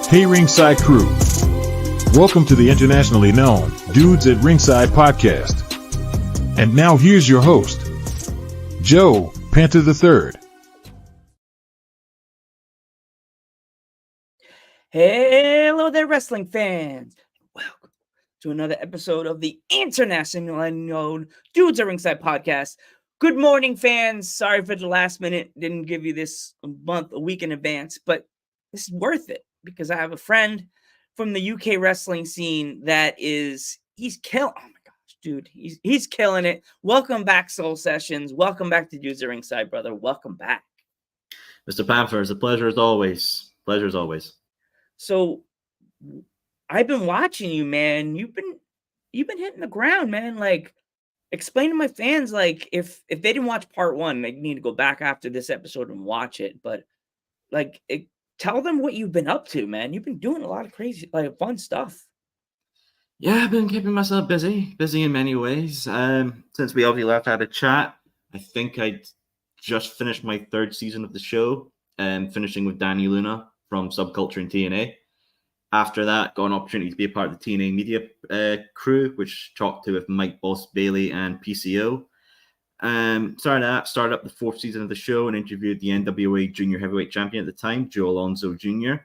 Hey Ringside Crew. Welcome to the internationally known Dudes at Ringside podcast. And now here's your host, Joe Panther III. Hello there, wrestling fans. Welcome to another episode of the internationally known Dudes at Ringside podcast. Good morning, fans. Sorry for the last minute. Didn't give you this a week in advance, but this is worth it because I have a friend from the UK wrestling scene that he's killing. Oh my gosh, dude, he's killing it. Welcome back, Soul Sessions. Welcome back to Dudes at Ringside, brother. Welcome back. Mr. Panther, it's a pleasure as always. Pleasure as always. So I've been watching you, man. You've been hitting the ground, man. Like, explain to my fans, like, if they didn't watch part one, they need to go back after this episode and watch it. But like, tell them what you've been up to, man. You've been doing a lot of crazy, like, fun stuff. Yeah, I've been keeping myself busy in many ways. Since we obviously last had a chat, I think I just finished my third season of the show, finishing with Danny Luna from Subculture and TNA. After that, got an opportunity to be a part of the TNA media crew, which talked to with Mike Boss Bailey and PCO. Started up the fourth season of the show and interviewed the NWA Junior Heavyweight Champion at the time, Joe Alonzo Jr.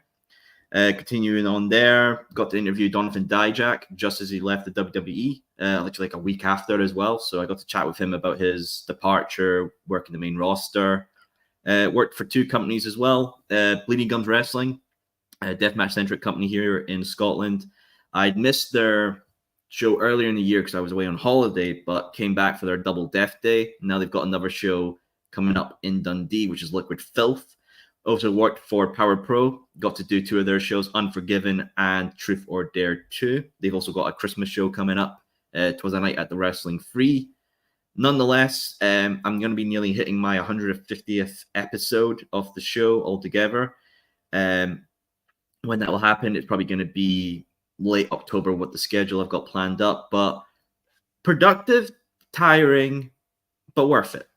Continuing on there, got to interview Donovan Dijak just as he left the WWE, literally like a week after as well. So I got to chat with him about his departure, working the main roster. Worked for two companies as well, Bleeding Gums Wrestling, a deathmatch-centric company here in Scotland. I'd missed their show earlier in the year because I was away on holiday, but came back for their Double Death Day. Now they've got another show coming up in Dundee, which is Liquid Filth. Also worked for Power Pro, got to do two of their shows, Unforgiven and Truth or Dare 2. They've also got a Christmas show coming up. It was a night at the Wrestling Free. Nonetheless, I'm going to be nearly hitting my 150th episode of the show altogether. When that will happen, it's probably going to be late October with the schedule I've got planned up, but productive, tiring, but worth it.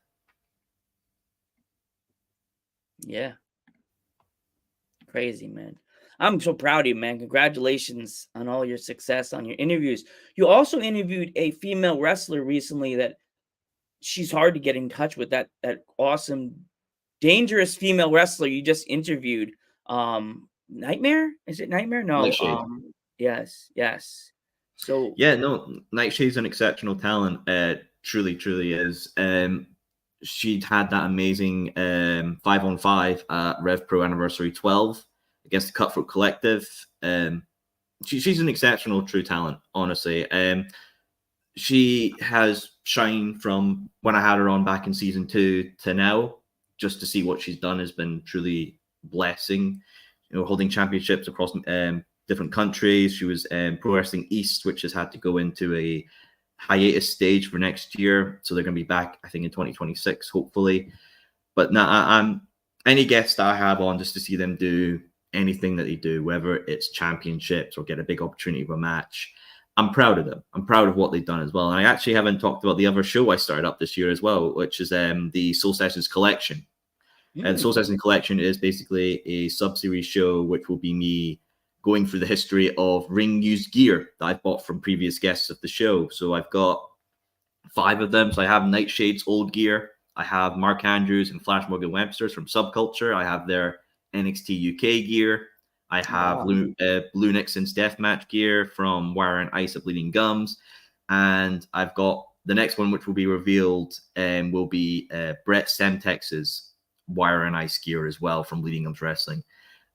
Yeah. Crazy, man. I'm so proud of you, man. Congratulations on all your success on your interviews. You also interviewed a female wrestler recently that she's hard to get in touch with, that awesome, dangerous female wrestler you just interviewed. Nightmare? Is it Nightmare? No. Nightshade. Yes. So yeah, no, Nightshade's an exceptional talent. Truly is. She'd had that amazing 5-on-5 at Rev Pro Anniversary 12 against the Cutthroat Collective. She's an exceptional true talent, honestly. She has shined from when I had her on back in season 2 to now. Just to see what she's done has been truly blessing. You know, holding championships across different countries. She was Pro Wrestling East, which has had to go into a hiatus stage for next year. So they're going to be back, I think, in 2026, hopefully. But now I'm any guest I have on just to see them do anything that they do, whether it's championships or get a big opportunity for a match. I'm proud of them. I'm proud of what they've done as well. And I actually haven't talked about the other show I started up this year as well, which is the Soul Sessions Collection. And Soul Sessions Collection is basically a sub-series show, which will be me going through the history of ring used gear that I've bought from previous guests of the show. So I've got 5 of them. So I have Nightshade's old gear. I have Mark Andrews and Flash Morgan Webster's from Subculture. I have their NXT UK gear. I have Blue Nixon's deathmatch gear from Wire and Ice at Bleeding Gums. And I've got the next one, which will be revealed, will be Brett Semtex's Wire and Ice gear as well from Bleeding Gums Wrestling.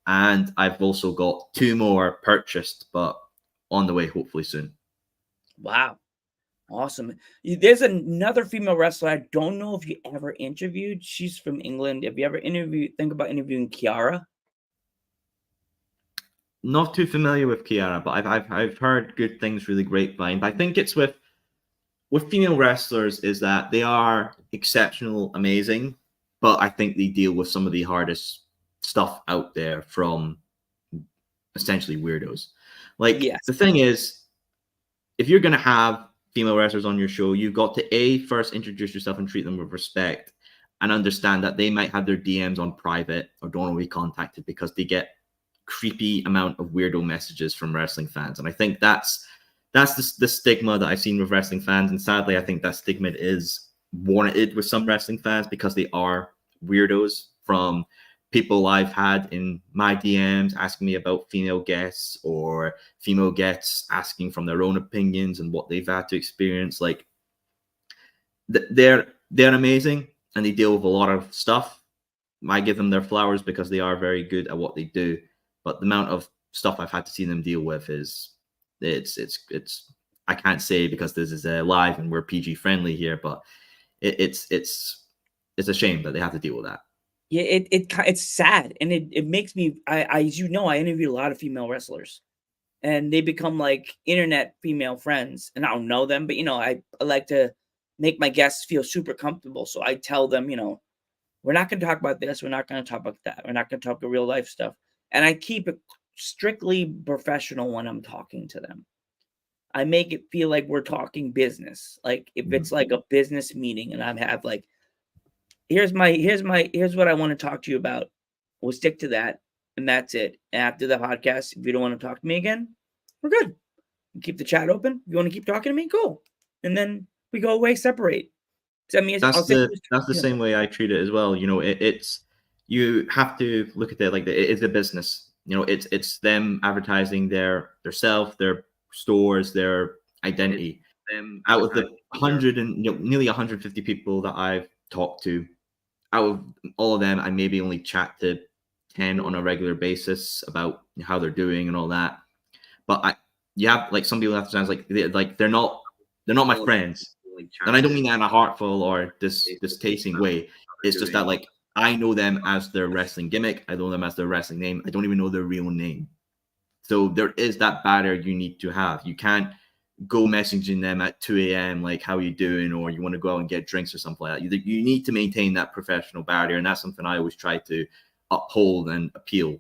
And I've also got 2 more purchased, but on the way hopefully soon. Wow. Awesome. There's another female wrestler I don't know if you ever interviewed. She's from England. Have you ever think about interviewing Kiara? Not too familiar with Kiara, but I've heard good things, really grapevine. But I think it's with female wrestlers is that they are exceptional, amazing, but I think they deal with some of the hardest stuff out there from essentially weirdos. Like, yes. The thing is, if you're going to have female wrestlers on your show, you've got to first introduce yourself and treat them with respect and understand that they might have their DMs on private or don't want to be contacted because they get creepy amount of weirdo messages from wrestling fans, and I think that's the stigma that I've seen with wrestling fans, and sadly, I think that stigma is warranted with some wrestling fans because they are weirdos. From people I've had in my DMs asking me about female guests, or female guests asking from their own opinions and what they've had to experience. Like, they're amazing and they deal with a lot of stuff. I give them their flowers because they are very good at what they do. But the amount of stuff I've had to see them deal with is it's I can't say because this is live and we're PG friendly here, but it's a shame that they have to deal with that. Yeah, it's sad, and it makes me. I as you know, I interview a lot of female wrestlers, and they become like internet female friends, and I don't know them, but I like to make my guests feel super comfortable. So I tell them, we're not going to talk about this, we're not going to talk about that, we're not going to talk about real life stuff, and I keep it strictly professional when I'm talking to them. I make it feel like we're talking business, like if it's like a business meeting, and I have like, here's what I want to talk to you about. We'll stick to that, and that's it. After the podcast, if you don't want to talk to me again, we're good. Keep the chat open. If you want to keep talking to me, cool. And then we go away, separate. I mean, that's the same way I treat it as well. It's you have to look at it like it is a business. It's them advertising their self, their stores, their identity. Out of the 100 and nearly 150 people that I've talked to, out of all of them, I maybe only chat to 10 on a regular basis about how they're doing and all that. But you have like some people have to sound like they're not my friends, and I don't mean that in a heartful or distasteful way. It's just that like I know them as their wrestling gimmick, I know them as their wrestling name. I don't even know their real name. So there is that barrier you need to have. You can't go messaging them at 2 a.m. like, how are you doing, or you want to go out and get drinks or something like that. You need to maintain that professional barrier, and that's something I always try to uphold and appeal.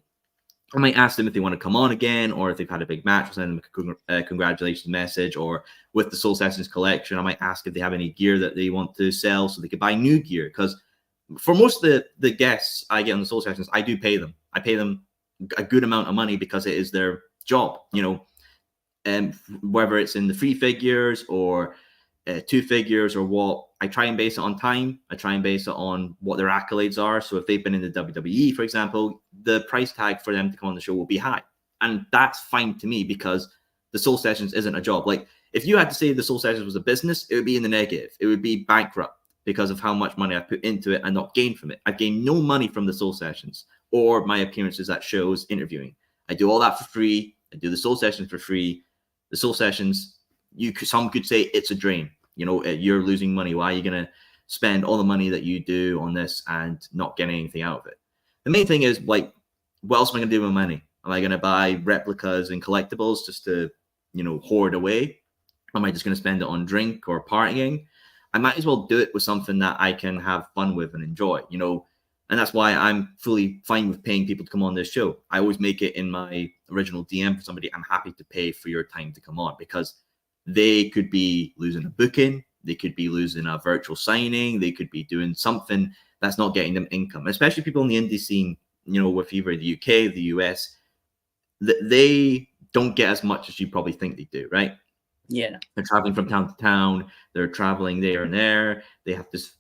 I might ask them if they want to come on again, or if they've had a big match, I'll send them a congratulations message. Or with the Soul Sessions collection, I might ask if they have any gear that they want to sell so they could buy new gear. Because for most of the guests I get on the Soul Sessions, I do pay them. I pay them a good amount of money because it is their job, and whether it's in the 3 figures or 2 figures or what, I try and base it on time. I try and base it on what their accolades are. So if they've been in the WWE, for example, the price tag for them to come on the show will be high. And that's fine to me because the Soul Sessions isn't a job. Like, if you had to say the Soul Sessions was a business, it would be in the negative. It would be bankrupt because of how much money I put into it and not gained from it. I've gained no money from the Soul Sessions or my appearances at shows, interviewing. I do all that for free. I do the Soul Sessions for free. The Soul Sessions, some could say it's a drain. You're losing money. Why are you going to spend all the money that you do on this and not get anything out of it? The main thing is, like, what else am I going to do with my money? Am I going to buy replicas and collectibles just to, hoard away? Am I just going to spend it on drink or partying? I might as well do it with something that I can have fun with and enjoy, And that's why I'm fully fine with paying people to come on this show. I always make it in my original DM for somebody, I'm happy to pay for your time to come on, because they could be losing a booking, they could be losing a virtual signing, they could be doing something that's not getting them income, especially people in the indie scene, with either the UK, the US, they don't get as much as you probably think they do, right? Yeah. They're traveling from town to town, they're traveling there and there. They have this,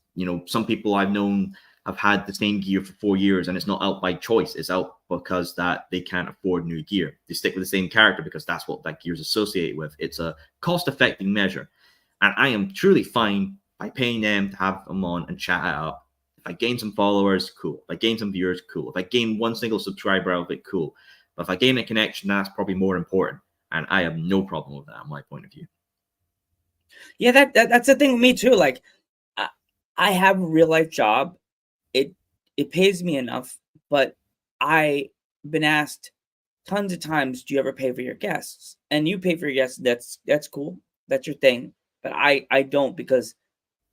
some people I've known have had the same gear for 4 years, and it's not out by choice. It's out because that they can't afford new gear. They stick with the same character because that's what that gear is associated with. It's a cost-effective measure. And I am truly fine by paying them to have them on and chat it up. If I gain some followers, cool. If I gain some viewers, cool. If I gain one single subscriber out of it, cool. But if I gain a connection, that's probably more important. And I have no problem with that, in my point of view. Yeah, that's the thing with me too. Like, I have a real life job. It pays me enough, but I've been asked tons of times, do you ever pay for your guests? And you pay for your guests, that's cool. That's your thing. But I don't, because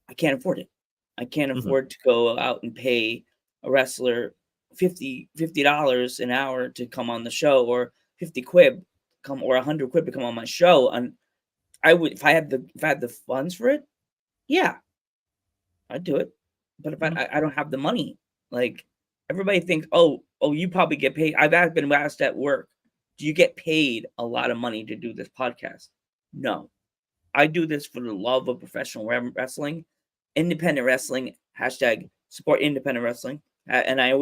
I can't afford it. I can't afford to go out and pay a wrestler $50 an hour to come on the show, or 50 quid come, or 100 quid to come on my show. And I would, if I had the funds for it, yeah, I'd do it. But if I don't have the money, like, everybody thinks, oh, you probably get paid. I've been asked at work, do you get paid a lot of money to do this podcast? No, I do this for the love of professional wrestling, independent wrestling, hashtag support independent wrestling. And I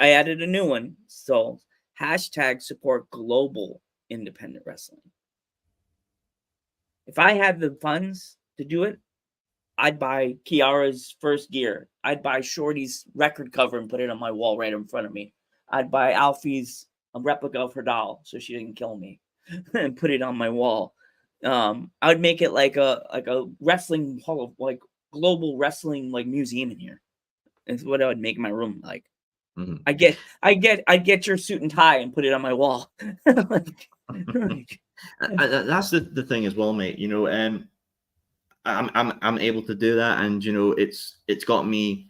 added a new one. So hashtag support global independent wrestling. If I had the funds to do it, I'd buy Kiara's first gear. I'd buy Shorty's record cover and put it on my wall right in front of me. I'd buy Alfie's replica of her doll so she didn't kill me and put it on my wall. I would make it like a wrestling hall of like global wrestling like museum in here. Is what I would make my room like. Mm-hmm. I get your suit and tie and put it on my wall. That's the thing as well, mate. You know, I'm able to do that, and you know, it's got me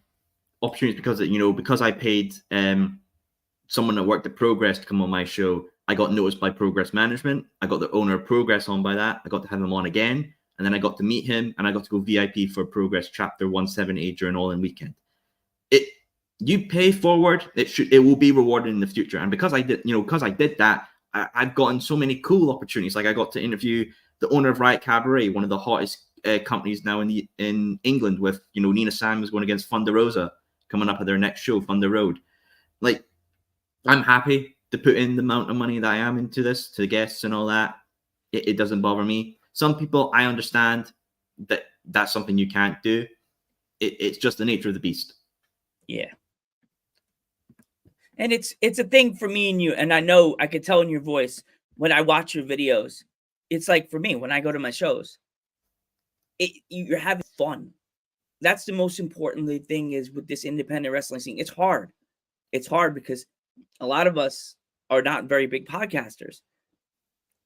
opportunities because I paid someone that worked at Progress to come on my show. I got noticed by Progress Management. I got the owner of Progress on by that. I got to have him on again, and then I got to meet him, and I got to go VIP for Progress Chapter 170 during All In Weekend. You pay forward, it will be rewarded in the future. And because I did that, I've gotten so many cool opportunities. Like I got to interview the owner of Riot Cabaret, one of the hottest companies now in England, with Nina Sam going against Thunder Rosa coming up at their next show, Thunder Road. Like, I'm happy to put in the amount of money that I am into this, to the guests and all that. It doesn't bother me. Some people, I understand that that's something you can't do. It's just the nature of the beast. Yeah. And it's a thing for me and you, and I know I could tell in your voice when I watch your videos. It's like for me when I go to my shows, you're having fun. That's the most important thing is with this independent wrestling scene. It's hard. It's hard because a lot of us are not very big podcasters.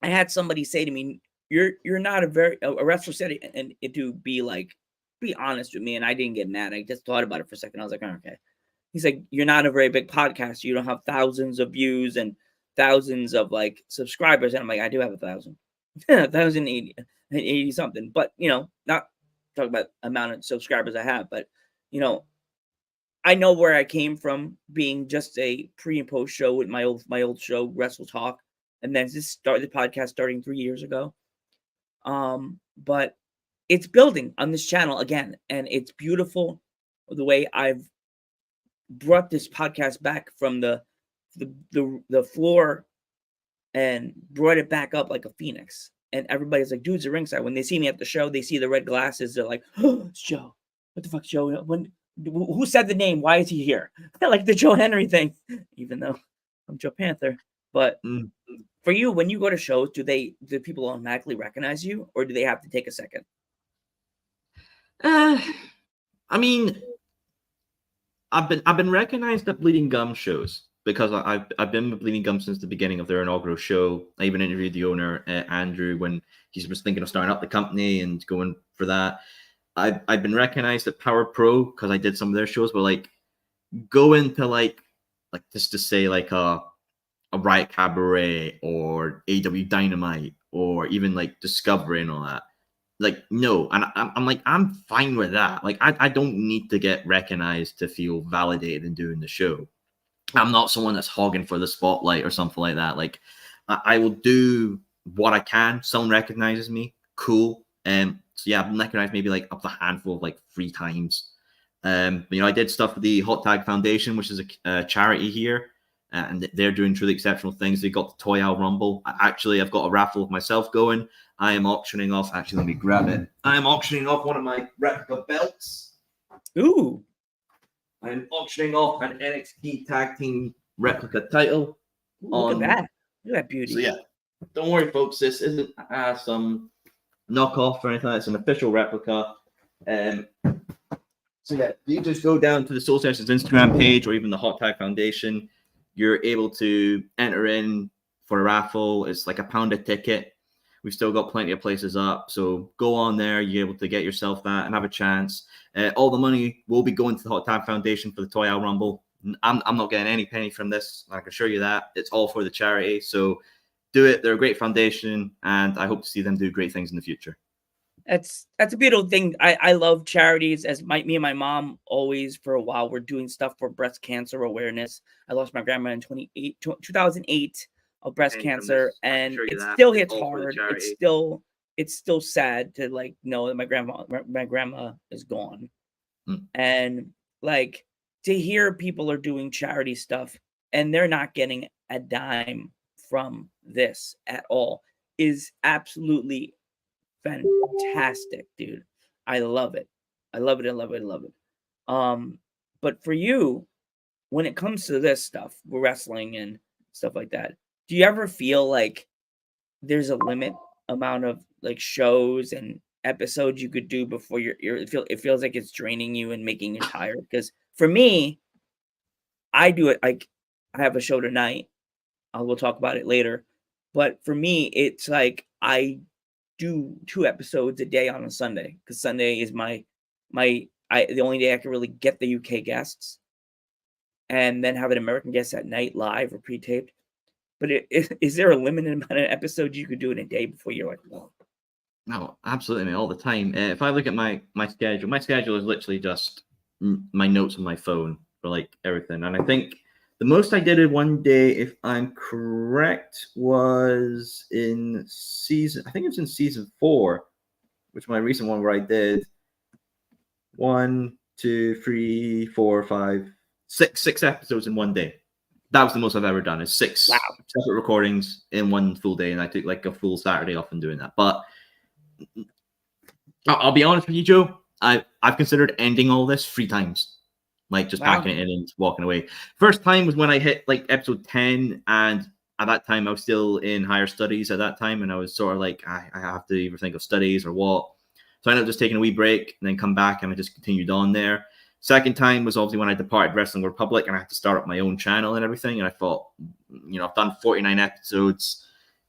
I had somebody say to me, "You're not a wrestler," said it, and it to be honest with me, and I didn't get mad. I just thought about it for a second. I was like, oh, okay. He's like, you're not a very big podcaster. You don't have thousands of views and thousands of like subscribers. And I'm like, I do have 1,000, 1,080 something. But not talking about amount of subscribers I have, but I know where I came from, being just a pre and post show with my old show, Wrestle Talk, and then the podcast starting 3 years ago. But it's building on this channel again, and it's beautiful the way I've brought this podcast back from the floor and brought it back up like a phoenix. And everybody's like, dudes at ringside. When they see me at the show, they see the red glasses. They're like, oh, it's Joe. What the fuck's Joe? Who said the name? Why is he here? Like the Joe Henry thing, even though I'm Joe Panther. But for you, when you go to shows, do people automatically recognize you, or do they have to take a second? I mean, I've been recognized at Bleeding Gum shows because I've been with Bleeding Gum since the beginning of their inaugural show. I even interviewed the owner, Andrew, when he was thinking of starting up the company and going for that. I've been recognized at Power Pro because I did some of their shows, but like going to like just to say like a Riot Cabaret or AW Dynamite or even like Discovery and all that. Like, no, and I'm like, I'm fine with that. Like, I don't need to get recognized to feel validated in doing the show. I'm not someone that's hogging for the spotlight or something like that. Like, I will do what I can. Someone recognizes me, cool. So yeah, I've been recognized maybe like up to a handful of like 3 times. But, I did stuff with the Hot Tag Foundation, which is a charity here. And they're doing truly exceptional things. They got the Toy Owl Rumble. I've got a raffle of myself going. I am auctioning off. Actually, let me grab it. I am auctioning off one of my replica belts. Ooh. I am auctioning off an NXT Tag Team replica title. Look at that. Look at that beauty. So yeah, don't worry, folks. This isn't some knockoff or anything. It's an official replica. So yeah, you just go down to the Soul Sessions Instagram page or even the Hot Tag Foundation. You're able to enter in for a raffle. It's like £1 a ticket. We've still got plenty of places up. So go on there. You're able to get yourself that and have a chance. All the money will be going to the Hot Tag Foundation for the Toy Owl Rumble. I'm not getting any penny from this. I can assure you that. It's all for the charity. So do it. They're a great foundation, and I hope to see them do great things in the future. That's a beautiful thing. I love charities. As me and my mom always for a while we're doing stuff for breast cancer awareness. I lost my grandma in 2008 of breast And from cancer, this, I can and assure you it that still it's hits all for the hard. charity. It's still sad to like know that my grandma is gone. Mm. And like to hear people are doing charity stuff and they're not getting a dime from this at all is absolutely fantastic, dude. I love it. I love it. I love it. I love it. But for you, when it comes to this stuff, wrestling and stuff like that, do you ever feel like there's a limit amount of like shows and episodes you could do before it feels like it's draining you and making you tired? Because for me, I do it like I have a show tonight. We'll talk about it later. But for me, it's like I do 2 episodes a day on a Sunday because Sunday is the only day I can really get the UK guests and then have an American guest at night live or pre-taped. But is there a limited amount of episodes you could do in a day before you're like, whoa? No, absolutely, mate, all the time. If I look at my schedule is literally just my notes on my phone for like everything. And I think the most I did in one day, if I'm correct, was in season. I think it was in season 4, which is my recent one where I did 1, 2, 3, 4, 5, 6 episodes in one day. That was the most I've ever done. Is 6 Wow. separate recordings in one full day, and I took like a full Saturday off in doing that. But I'll be honest with you, Joe. I've considered ending all this 3 times, like just Wow. packing it in and walking away. First time was when I hit like episode 10, and at that time I was still in higher studies at that time, and I was sort of like I have to either think of studies or what. So I ended up just taking a wee break and then come back, and I just continued on there. Second time was obviously when I departed Wrestling Republic, and I had to start up my own channel and everything. And I thought, I've done 49 episodes.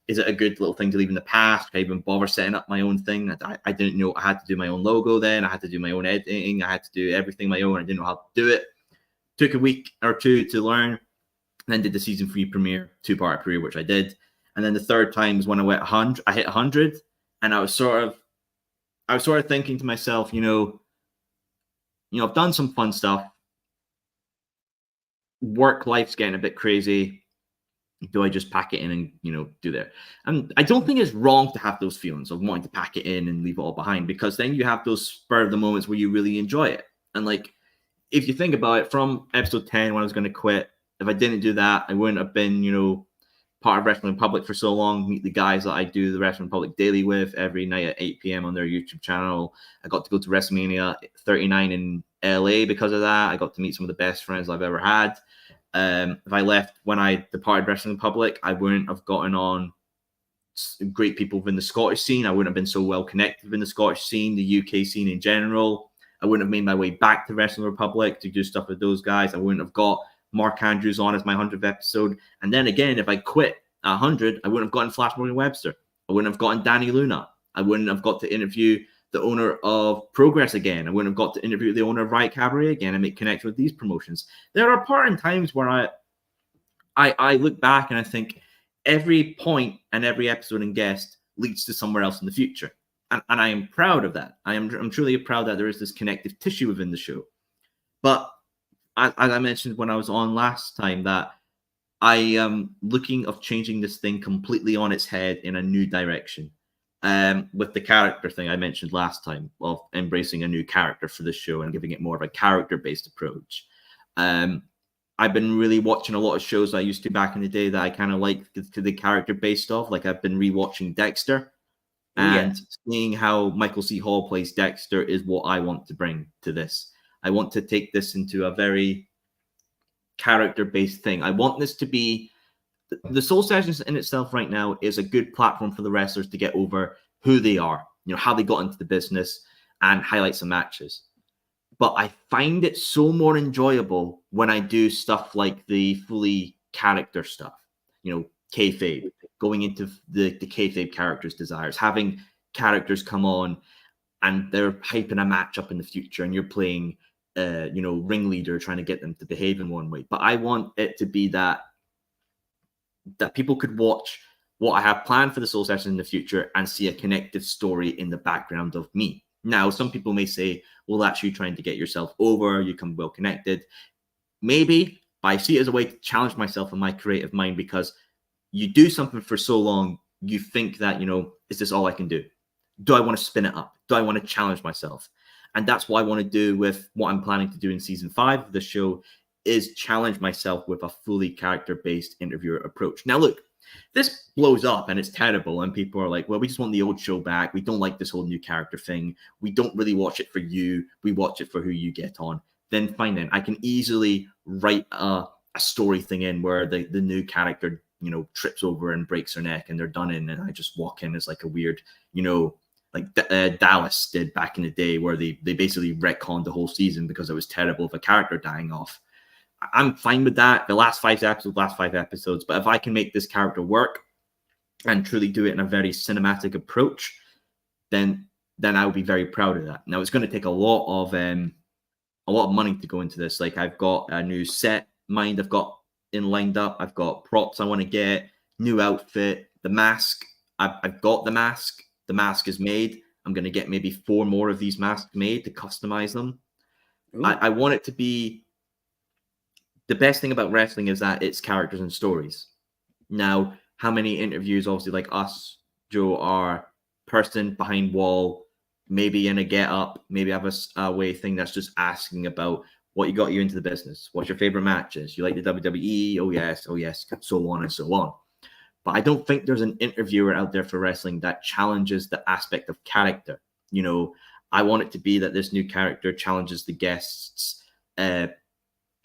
Is it a good little thing to leave in the past? Could I even bother setting up my own thing? I didn't know I had to do my own logo then. I had to do my own editing. I had to do everything my own. I didn't know how to do it. Took a week or 2 to learn. Then did the season 3 premiere, 2-part premiere, which I did. And then the third time was when I went 100. I hit 100, and I was sort of thinking to myself, I've done some fun stuff. Work life's getting a bit crazy. Do I just pack it in and, do that? And I don't think it's wrong to have those feelings of wanting to pack it in and leave it all behind, because then you have those spur of the moments where you really enjoy it. And like, if you think about it, from episode 10, when I was going to quit, if I didn't do that, I wouldn't have been, part of Wrestling Republic for so long, meet the guys that I do the Wrestling Republic daily with every night at 8 p.m. on their YouTube channel. I got to go to WrestleMania 39 in LA because of that. I got to meet some of the best friends I've ever had. If I left when I departed Wrestling Republic, I wouldn't have gotten on great people within the Scottish scene. I wouldn't have been so well connected within the Scottish scene, the UK scene in general. I wouldn't have made my way back to Wrestling Republic to do stuff with those guys. I wouldn't have got Mark Andrews on as my 100th episode. And then again, if I quit at 100, I wouldn't have gotten Flash Morgan Webster. I wouldn't have gotten Danny Luna. I wouldn't have got to interview the owner of Progress again. I wouldn't have got to interview the owner of Riot Cabaret again and make connections with these promotions. There are parts times where I look back and I think every point and every episode and guest leads to somewhere else in the future. And I am proud of that. I'm truly proud that there is this connective tissue within the show. But as I mentioned when I was on last time, that I am looking of changing this thing completely on its head in a new direction. With the character thing I mentioned last time, of embracing a new character for the show and giving it more of a character-based approach. I've been really watching a lot of shows I used to back in the day that I kind of like the character-based of. Like, I've been rewatching Dexter, and seeing how Michael C. Hall plays Dexter is what I want to bring to this. I want to take this into a very character-based thing. I want this to be the Soul Sessions in itself right now is a good platform for the wrestlers to get over who they are, how they got into the business, and highlight some matches. But I find it so more enjoyable when I do stuff like the fully character stuff, kayfabe, going into the kayfabe characters' desires, having characters come on and they're hyping a match up in the future, and you're playing, ringleader, trying to get them to behave in one way. But I want it to be that people could watch what I have planned for the soul session in the future and see a connective story in the background of me. Now, some people may say, well, that's you trying to get yourself over, you come well connected. Maybe, but I see it as a way to challenge myself in my creative mind, because you do something for so long, you think that, is this all I can do? Do I want to spin it up? Do I want to challenge myself? And that's what I want to do with what I'm planning to do in season 5 of the show, is challenge myself with a fully character-based interviewer approach. Now, look, this blows up and it's terrible, and people are like, well, we just want the old show back. We don't like this whole new character thing. We don't really watch it for you. We watch it for who you get on. Then fine, then I can easily write a story thing in where the new character, trips over and breaks her neck and they're done in, and I just walk in as like a weird, like Dallas did back in the day, where they basically retconned the whole season because it was terrible of a character dying off. I'm fine with that. The last 5 episodes. But if I can make this character work and truly do it in a very cinematic approach, then I will be very proud of that. Now, it's going to take a lot of money to go into this. Like, I've got a new set mind I've got lined up. I've got props I want to get, new outfit, the mask. I've got the mask. The mask is made. I'm going to get maybe 4 more of these masks made to customize them. I want it to be... The best thing about wrestling is that it's characters and stories. Now, how many interviews, obviously, like us, Joe, are person behind wall, maybe in a get-up, maybe have a way thing that's just asking about what got you into the business. What's your favorite matches? You like the WWE? Oh, yes, so on and so on. But I don't think there's an interviewer out there for wrestling that challenges the aspect of character. I want it to be that this new character challenges the guests'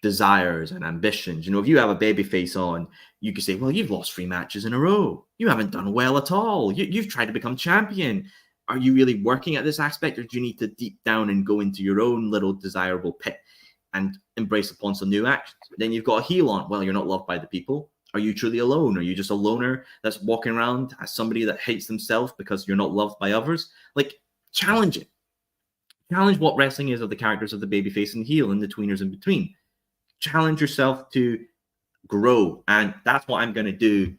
desires and ambitions. If you have a babyface on, you could say, well, you've lost 3 matches in a row. You haven't done well at all. You've tried to become champion. Are you really working at this aspect, or do you need to deep down and go into your own little desirable pit and embrace upon some new actions? Then you've got a heel on. Well, you're not loved by the people. Are you truly alone? Are you just a loner that's walking around as somebody that hates themselves because you're not loved by others? Like, challenge it. Challenge what wrestling is of the characters of the babyface and heel and the tweeners in between. Challenge yourself to grow. And that's what I'm going to do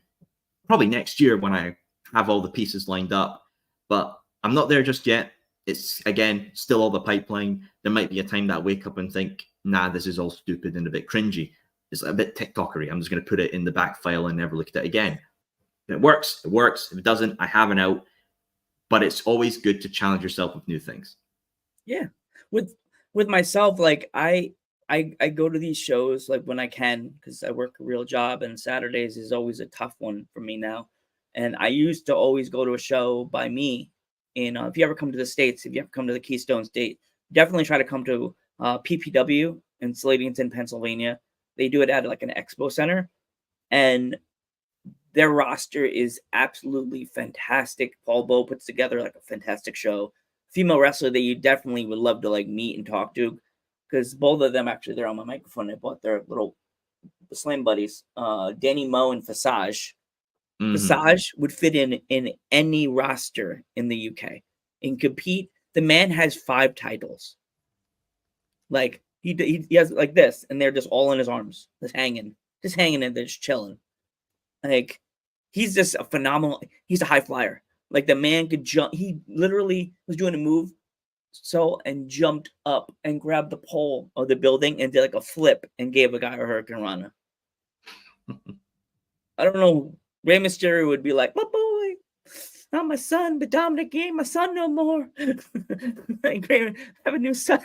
probably next year when I have all the pieces lined up. But I'm not there just yet. It's, again, still all the pipeline. There might be a time that I wake up and think, nah, this is all stupid and a bit cringy. It's a bit TikTokery. I'm just going to put it in the back file and never look at it again. If it works, it works. If it doesn't, I have an out. But it's always good to challenge yourself with new things. Yeah. With myself, like, I go to these shows like when I can, because I work a real job, and Saturdays is always a tough one for me now. And I used to always go to a show by me. And if you ever come to the States, if you ever come to the Keystone State, definitely try to come to PPW in Slatington, Pennsylvania. They do it at like an expo center, and their roster is absolutely fantastic. Paul Bow puts together like a fantastic show. Female wrestler that you definitely would love to like meet and talk to, because both of them, actually, they're on my microphone. I bought their little slam buddies, Danny Moe and Visage. Mm-hmm. Visage would fit in any roster in the UK and compete. The man has 5 titles. Like, he has like this, and they're just all in his arms, just hanging and they're just chilling. Like, he's just a phenomenal. He's a high flyer. Like, the man could jump. He literally was doing a move, and jumped up and grabbed the pole of the building and did like a flip and gave a guy a Hurricane Rana. I don't know. Rey Mysterio would be like, my boy, not my son, but Dominic ain't my son no more. Like, I have a new son.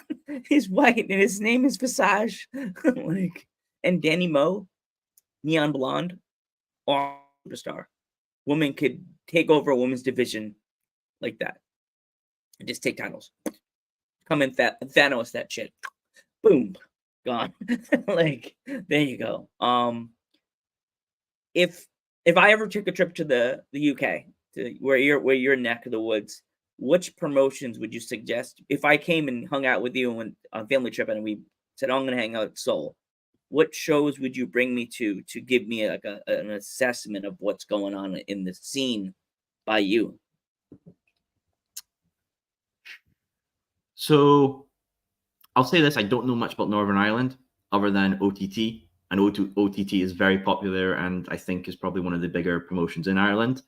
He's white and his name is Visage. Like, and Danny Moe, neon blonde, or superstar. Woman could take over a women's division like that. And just take titles. Come in, Thanos that shit. Boom. Gone. Like, there you go. If I ever took a trip to the UK, to where you're neck of the woods, which promotions would you suggest? If I came and hung out with you on a family trip and we said, I'm going to hang out at Seoul, what shows would you bring me to give me like an assessment of what's going on in the scene by you? So I'll say this. I don't know much about Northern Ireland other than OTT. And OTT is very popular, and I think is probably one of the bigger promotions in Ireland.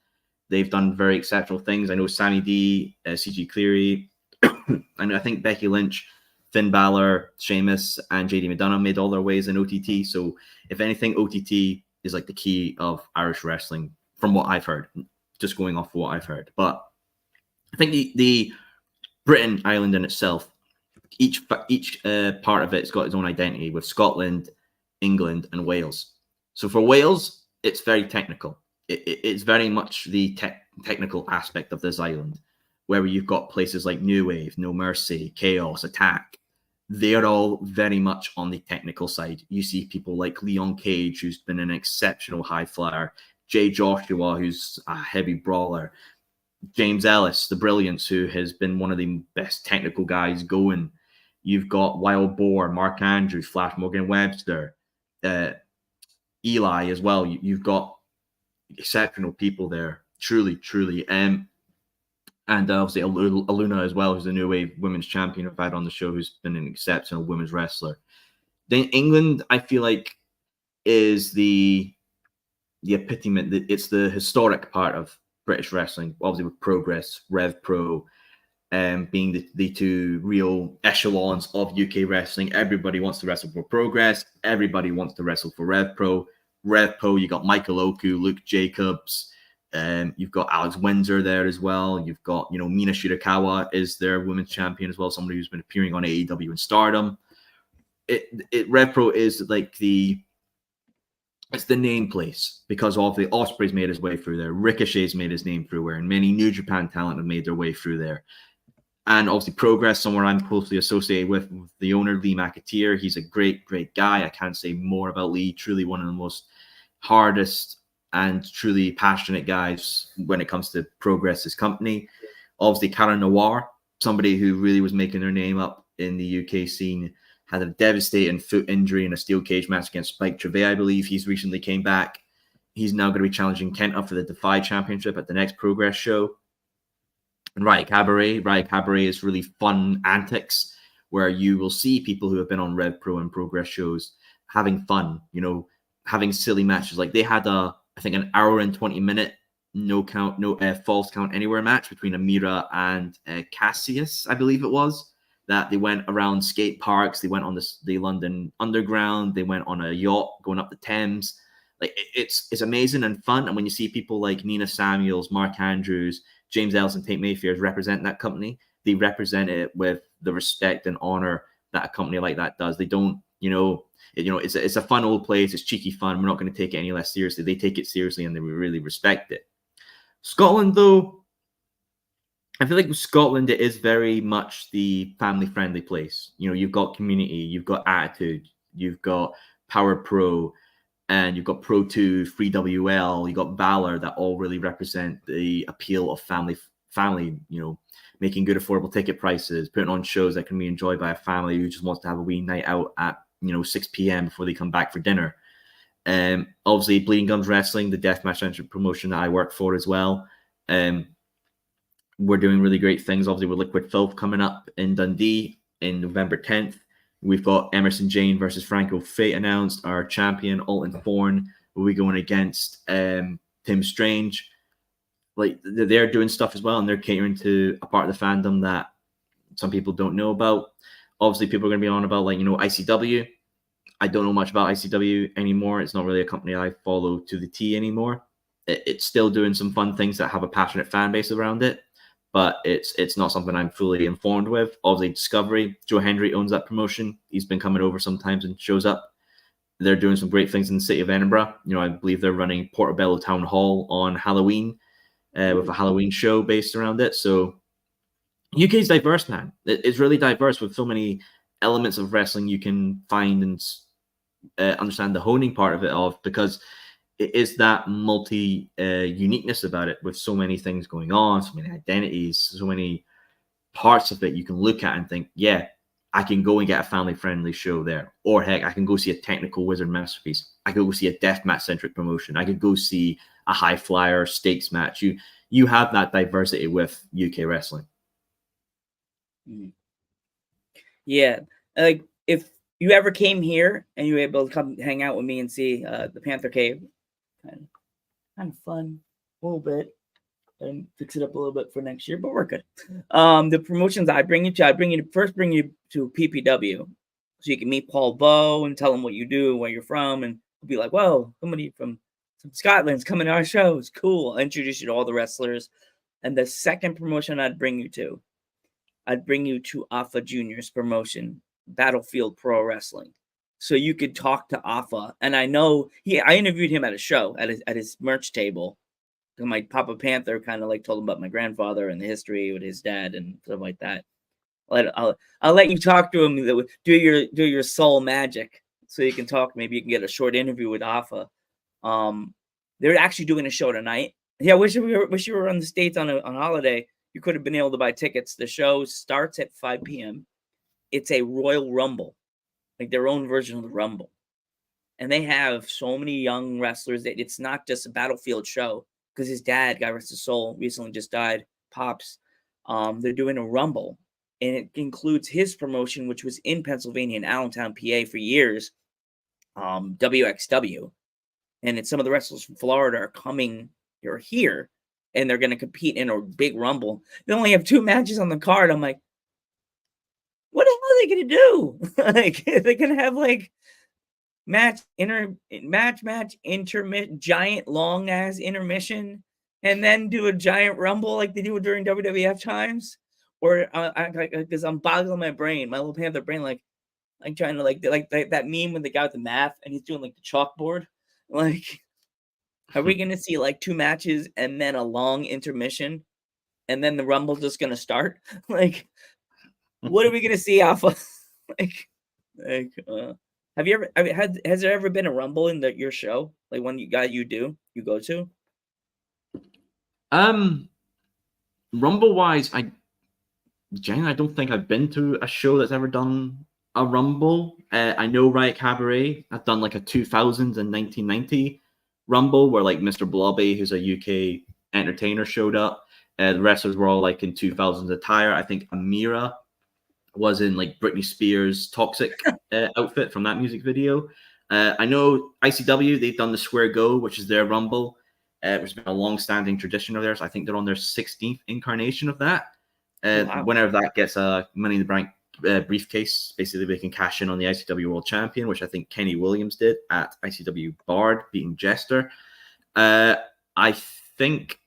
They've done very exceptional things. I know Sammy D, CG Cleary, and I think Becky Lynch, Finn Balor, Sheamus, and JD McDonough made all their ways in OTT. So if anything, OTT is like the key of Irish wrestling, from what I've heard. Just going off what I've heard, but I think the Britain, Ireland in itself, each part of it's got its own identity, with Scotland, England, and Wales. So for Wales, it's very technical. It's very much the technical aspect of this island, where you've got places like New Wave, No Mercy, Chaos, Attack. They're all very much on the technical side. You see people like Leon Cage, who's been an exceptional high flyer, Jay Joshua, who's a heavy brawler, James Ellis, the Brilliance, who has been one of the best technical guys going. You've got Wild Boar, Mark Andrews, Flash Morgan Webster, Eli as well. You've got exceptional people there, truly. And obviously Aluna as well, who's the New Wave Women's Champion I've had on the show, who's been an exceptional women's wrestler. Then England, I feel like, is the epitome. It's the historic part of British wrestling, obviously with Progress, Rev Pro, being the two real echelons of UK wrestling. Everybody wants to wrestle for Progress. Everybody wants to wrestle for Rev Pro. Rev Pro, you got Michael Oku, Luke Jacobs. You've got Alex Windsor there as well. You've got, Mina Shirakawa is their women's champion as well, somebody who's been appearing on AEW and Stardom. Rev Pro is like it's the name place, because of the Osprey's made his way through there. Ricochet's made his name through there, and many New Japan talent have made their way through there. And obviously Progress, somewhere I'm closely associated with the owner, Lee McAteer. He's a great guy. I can't say more about Lee. Truly one of the most hardest and truly passionate guys when it comes to Progress's company. Obviously Karen Noir, somebody who really was making their name up in the UK scene, had a devastating foot injury in a steel cage match against Spike Trevay, I believe. He's recently came back. He's now going to be challenging Kenta for the Defy Championship at the next Progress show. And Riot Cabaret is really fun antics, where you will see people who have been on Rev Pro and Progress shows having fun, having silly matches. Like they had I think an hour and 20-minute no false count anywhere match between Amira and Cassius, I believe it was. That they went around skate parks, they went on the London Underground, they went on a yacht going up the Thames. Like it's amazing and fun. And when you see people like Nina Samuels, Mark Andrews, James Ellis, and Tate Mayfair represent that company, they represent it with the respect and honor that a company like that does. They don't, it's a fun old place. It's cheeky fun. We're not going to take it any less seriously. They take it seriously and they really respect it. Scotland, though, I feel like with Scotland, it is very much the family-friendly place. You've got Community, you've got Attitude, you've got Power Pro, and you've got Pro 2, Free WL, you've got Valor, that all really represent the appeal of family, making good affordable ticket prices, putting on shows that can be enjoyed by a family who just wants to have a wee night out at 6 p.m. before they come back for dinner. Obviously, Bleeding Gums Wrestling, the deathmatch promotion that I work for as well. We're doing really great things, obviously, with Liquid Filth coming up in Dundee in November 10th. We've got Emerson Jane versus Franco Fate announced. Our champion, Alton Thorne, will be going against Tim Strange. Like, they're doing stuff as well, and they're catering to a part of the fandom that some people don't know about. Obviously, people are going to be on about, ICW. I don't know much about ICW anymore. It's not really a company I follow to the T anymore. It's still doing some fun things that have a passionate fan base around it, but it's not something I'm fully informed with. Obviously, Discovery, Joe Hendry owns that promotion. He's been coming over sometimes and shows up. They're doing some great things in the city of Edinburgh. I believe they're running Portobello Town Hall on Halloween with a Halloween show based around it. So UK's diverse, man. It's really diverse with so many elements of wrestling you can find and understand the honing part of it because it is that multi-uniqueness about it, with so many things going on, so many identities, so many parts of it you can look at and think, yeah, I can go and get a family-friendly show there. Or heck, I can go see a technical wizard masterpiece. I could go see a deathmatch-centric promotion. I could go see a high-flyer stakes match. You have that diversity with UK wrestling. Yeah, like if you ever came here and you were able to come hang out with me and see the Panther Cave, kind of fun, a little bit, and fix it up a little bit for next year, but we're good. The promotions I bring you to PPW, so you can meet Paul Bow and tell him what you do, where you're from, and he'll be like, "Whoa, somebody from Scotland's coming to our shows, cool." I'll introduce you to all the wrestlers. And the second promotion I'd bring you to Alpha Junior's promotion, Battlefield Pro Wrestling. So you could talk to Alpha. And I know I interviewed him at a show at his merch table. And my Papa Panther kind of like told him about my grandfather and the history with his dad and stuff like that. I'll let you talk to him. Do your soul magic so you can talk. Maybe you can get a short interview with Alpha. They're actually doing a show tonight. Yeah, wish you were on the States on holiday. You could have been able to buy tickets. The show starts at 5 p.m. It's a Royal Rumble, like their own version of the Rumble. And they have so many young wrestlers that it's not just a Battlefield show because his dad, God rest his soul, recently just died, Pops. They're doing a Rumble, and it includes his promotion, which was in Pennsylvania, in Allentown, PA for years, WXW. And it's some of the wrestlers from Florida are coming. You're here, and they're going to compete in a big Rumble. They only have 2 matches on the card. I'm like, what the hell are they going to do? Like, they're going to have like intermittent, giant long ass intermission, and then do a giant Rumble like they do during WWF times, or because I'm boggling my brain, my little Panther brain, like trying to like that meme with the guy with the math and he's doing like the chalkboard, like. Are we going to see like 2 matches and then a long intermission and then the Rumble's just going to start? Like, what are we going to see, Alpha? Have you ever, has there ever been a Rumble in your show? Like one you go to? Rumble wise, I don't think I've been to a show that's ever done a Rumble. I know Riot Cabaret have done like a 2000s and 1990 Rumble where like Mr. Blobby, who's a UK entertainer, showed up. The wrestlers were all like in 2000s attire. I think Amira was in like Britney Spears' Toxic outfit from that music video. I know ICW, they've done the Square Go, which is their Rumble. It's been a long-standing tradition of theirs. I think they're on their 16th incarnation of that. Wow. Whenever that gets a Money in the Bank briefcase, basically they can cash in on the ICW World Champion, which I think Kenny Williams did at ICW Bard, beating Jester. I think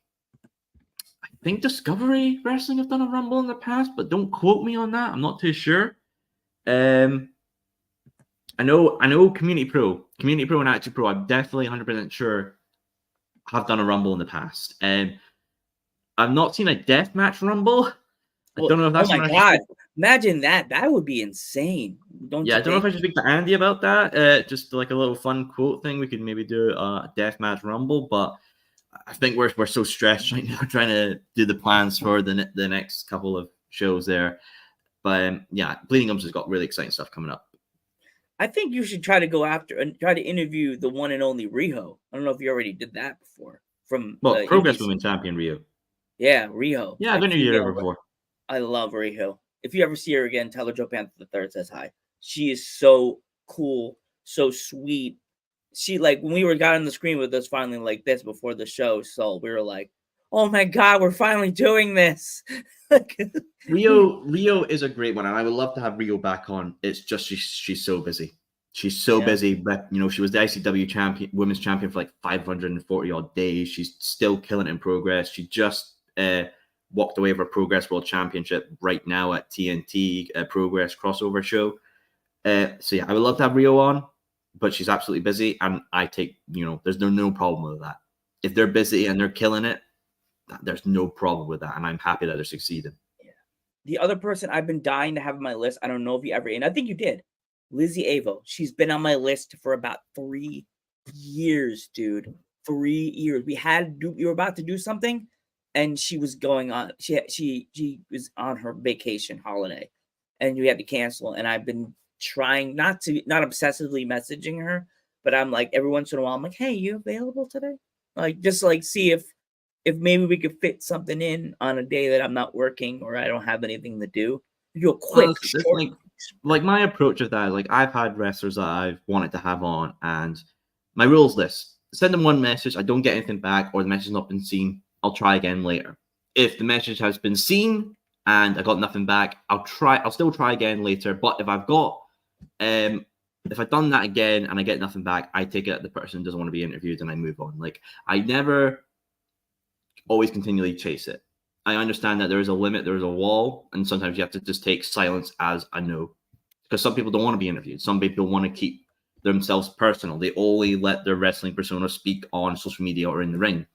Discovery Wrestling have done a Rumble in the past, but don't quote me on that. I'm not too sure. I know Community Pro and Attitude Pro, I'm definitely 100% sure have done a Rumble in the past. I've not seen a deathmatch Rumble. I don't know if that's. Oh my god! Imagine that. That would be insane. I don't know if I should speak to Andy about that. Just like a little fun quote thing. We could maybe do a deathmatch Rumble, but I think we're so stressed right now trying to do the plans for the next couple of shows there. But yeah, Bleeding Gums has got really exciting stuff coming up. I think you should try to go after and try to interview the one and only Riho. I don't know if you already did that before. Progress Women Champion Riho. Yeah, Riho. Yeah, I've interviewed her before. I love Riho. If you ever see her again, tell her Joe Panther III says hi. She is so cool, so sweet. She when we got on the screen with us finally like this before the show, so we were like, oh my god, we're finally doing this. Riho is a great one, and I would love to have Riho back on. It's just she's so busy. She's so busy, but she was the ICW champion, women's champion for like 540 odd days. She's still killing it in Progress. She just walked away with her Progress World Championship right now at TNT Progress crossover show. So yeah, I would love to have Riho on, but she's absolutely busy, and I take there's no problem with that. If they're busy and they're killing it, there's no problem with that, and I'm happy that they're succeeding. Yeah. The other person I've been dying to have on my list, I don't know if you ever, and I think you did, Lizzie Avo. She's been on my list for about 3 years, dude. 3 years. We were about to do something, and she was going on. She was on her vacation holiday, and we had to cancel. And I've been trying not obsessively messaging her, but I'm like every once in a while, I'm like, hey, you available today? Like just like see if maybe we could fit something in on a day that I'm not working or I don't have anything to do. Do a quick short like my approach of that, like I've had wrestlers that I've wanted to have on, and my rule's this: send them one message, I don't get anything back, or the message has not been seen, I'll try again later. If the message has been seen and I got nothing back, I'll still try again later. But if I've done that again and I get nothing back, I take it that the person doesn't want to be interviewed and I move on. Like, I never always continually chase it. I understand that there is a limit, there is a wall, and sometimes you have to just take silence as a no. Because some people don't want to be interviewed. Some people want to keep themselves personal. They only let their wrestling persona speak on social media or in the ring.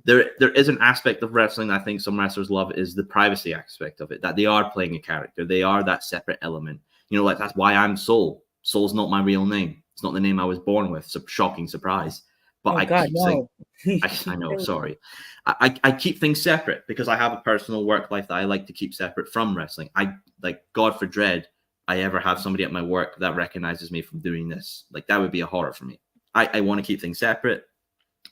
There is an aspect of wrestling that I think some wrestlers love, is the privacy aspect of it, that they are playing a character. They are that separate element. You know, like that's why I'm Soul. Soul's not my real name. It's not the name I was born with. It's a shocking surprise. But I know, sorry. I keep things separate because I have a personal work life that I like to keep separate from wrestling. I, like, God forbid I ever have somebody at my work that recognizes me from doing this. Like, that would be a horror for me. I want to keep things separate.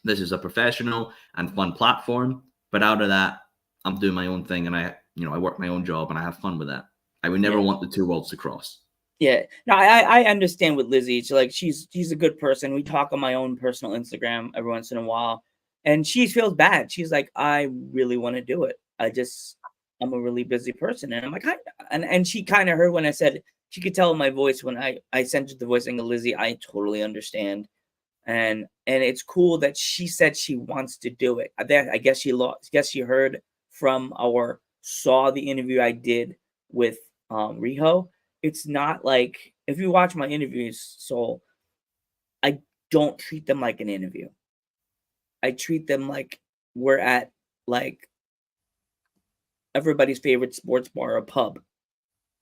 This is a professional and fun platform, but out of that, I'm doing my own thing, and I work my own job and I have fun with that. I would never want the two worlds to cross. Yeah, no, I understand with Lizzie. She's a good person. We talk on my own personal Instagram every once in a while, and she feels bad. She's like, I really want to do it. I'm a really busy person, and I'm like, and she kind of heard when I said, she could tell in my voice when I sent her the voice saying, Lizzie, I totally understand, and it's cool that she said she wants to do it. I guess she heard from saw the interview I did with Riho. It's not like, if you watch my interviews, so I don't treat them like an interview. I treat them like we're at, like, everybody's favorite sports bar or pub,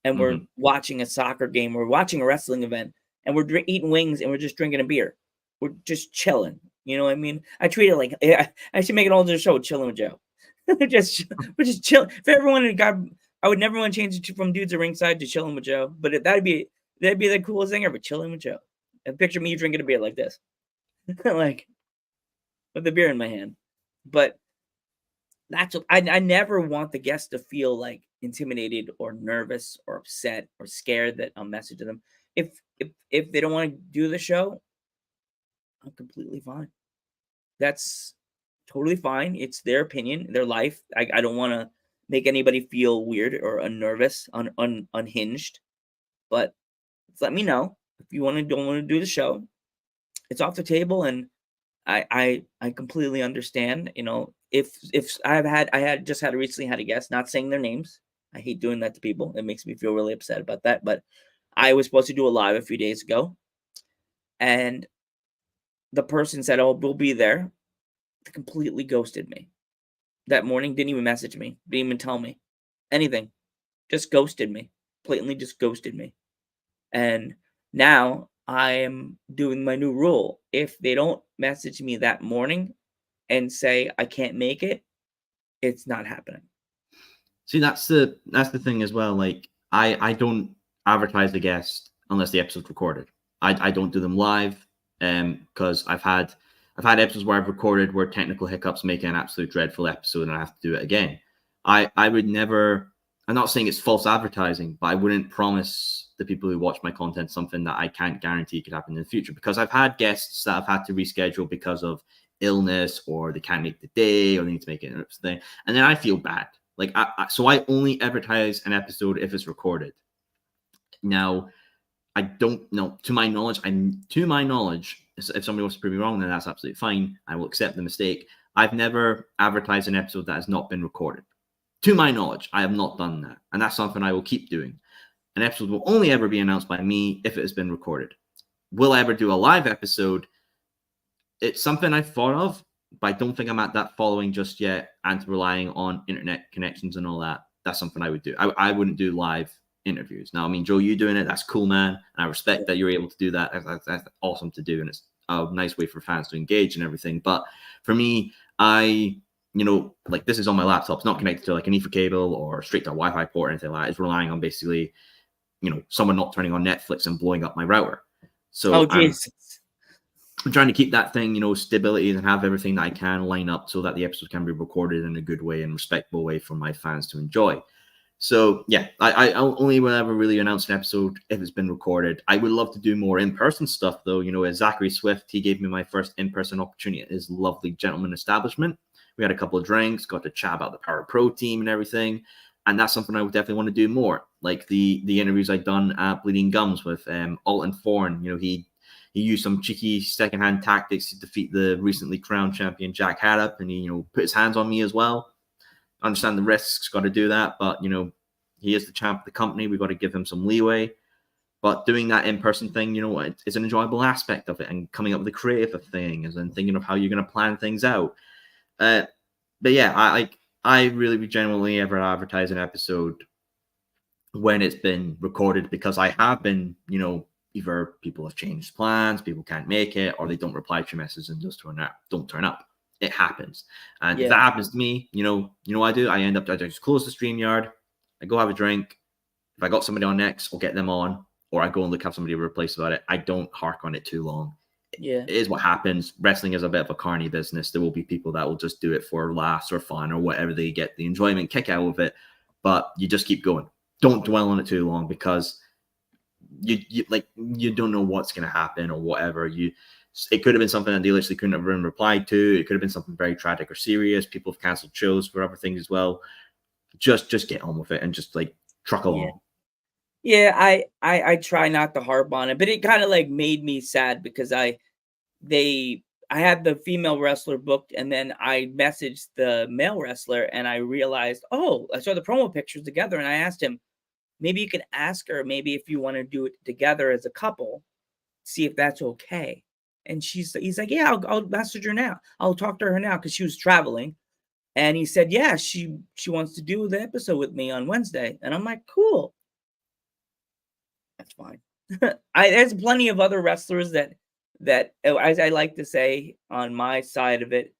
and we're watching a soccer game, we're watching a wrestling event, and we're eating wings, and we're just drinking a beer. We're just chilling. You know what I mean? I treat it like, I should make it all to the show, Chilling with Joe. We're just chilling. If everyone I would never want to change it from Dudes at Ringside to Chilling with Joe, but that'd be the coolest thing ever, Chilling with Joe. And picture me drinking a beer like this, like with the beer in my hand. But that's what I never want the guests to feel like intimidated or nervous or upset or scared that I'll message them. If they don't want to do the show, I'm completely fine. That's totally fine. It's their opinion, their life. I don't want to make anybody feel weird or nervous, unhinged. But let me know if you don't want to do the show. It's off the table, and I completely understand. You know, if I just recently had a guest, not saying their names. I hate doing that to people. It makes me feel really upset about that. But I was supposed to do a live a few days ago, and the person said, "Oh, we'll be there." They completely ghosted me that morning. Didn't even message me. Didn't even tell me anything. Just ghosted me. Blatantly just ghosted me. And now I am doing my new rule. If they don't message me that morning and say I can't make it, it's not happening. See, that's the thing as well. Like, I don't advertise the guest unless the episode's recorded. I don't do them live, because I've had episodes where I've recorded where technical hiccups make an absolute dreadful episode and I have to do it again. I would never, I'm not saying it's false advertising, but I wouldn't promise the people who watch my content something that I can't guarantee could happen in the future, because I've had guests that I've had to reschedule because of illness, or they can't make the day, or they need to make it an thing, and then I feel bad. Like, so I only advertise an episode if it's recorded. Now, I don't know. To my knowledge, if somebody wants to prove me wrong, then that's absolutely fine. I will accept the mistake. I've never advertised an episode that has not been recorded. To my knowledge, I have not done that. And that's something I will keep doing. An episode will only ever be announced by me if it has been recorded. Will I ever do a live episode? It's something I've thought of, but I don't think I'm at that following just yet, and relying on internet connections and all that. That's something I would do. I wouldn't do live interviews. Now, I mean, Joe, you doing it, that's cool, man. And I respect that you're able to do that. That's awesome to do. And it's a nice way for fans to engage and everything. But for me, like, this is on my laptop. It's not connected to like an Ether cable or straight to a Wi-Fi port or anything like that. It's relying on basically, someone not turning on Netflix and blowing up my router. So I'm trying to keep that thing, stability, and have everything that I can line up so that the episode can be recorded in a good way and respectable way for my fans to enjoy. So yeah, I'll only will ever really announce an episode if it's been recorded. I would love to do more in-person stuff though. You know, as Zachary Swift, he gave me my first in-person opportunity at his lovely gentleman establishment. We had a couple of drinks, got to chat about the Power Pro team and everything. And that's something I would definitely want to do more. Like the interviews I've done at Bleeding Gums with Alton Thorne. You know, he used some cheeky secondhand tactics to defeat the recently crowned champion Jack Haddock, and he, you know, put his hands on me as well. Understand the risks, got to do that, but you know, he is the champ of the company. We've got to give him some leeway. But doing that in-person thing, you know, it's an enjoyable aspect of it, and coming up with the creative things and thinking of how you're going to plan things out. But yeah, I really genuinely ever advertise an episode when it's been recorded, because I have been, you know, either people have changed plans, people can't make it, or they don't reply to your messages and just don't turn up. It happens. And if that happens to me, you know what I do? I just close the StreamYard, I go have a drink. If I got somebody on next, I'll get them on, or I go and look up somebody to replace about it. I don't hark on it too long. Yeah. It is what happens. Wrestling is a bit of a carny business. There will be people that will just do it for laughs or fun or whatever, they get the enjoyment kick out of it. But you just keep going. Don't dwell on it too long, because you don't know what's going to happen or whatever. It could have been something that they literally couldn't have been replied to. It could have been something very tragic or serious. People have canceled shows for other things as well. Just get on with it and just like truck along. Yeah, I try not to harp on it, but it kind of like made me sad because I had the female wrestler booked, and then I messaged the male wrestler, and I realized, I saw the promo pictures together, and I asked him, maybe you can ask her, maybe if you want to do it together as a couple, see if that's okay. And he's like, yeah, I'll message her now. I'll talk to her now, because she was traveling. And he said, yeah, she wants to do the episode with me on Wednesday. And I'm like, cool. That's fine. There's plenty of other wrestlers that, as I like to say on my side of it,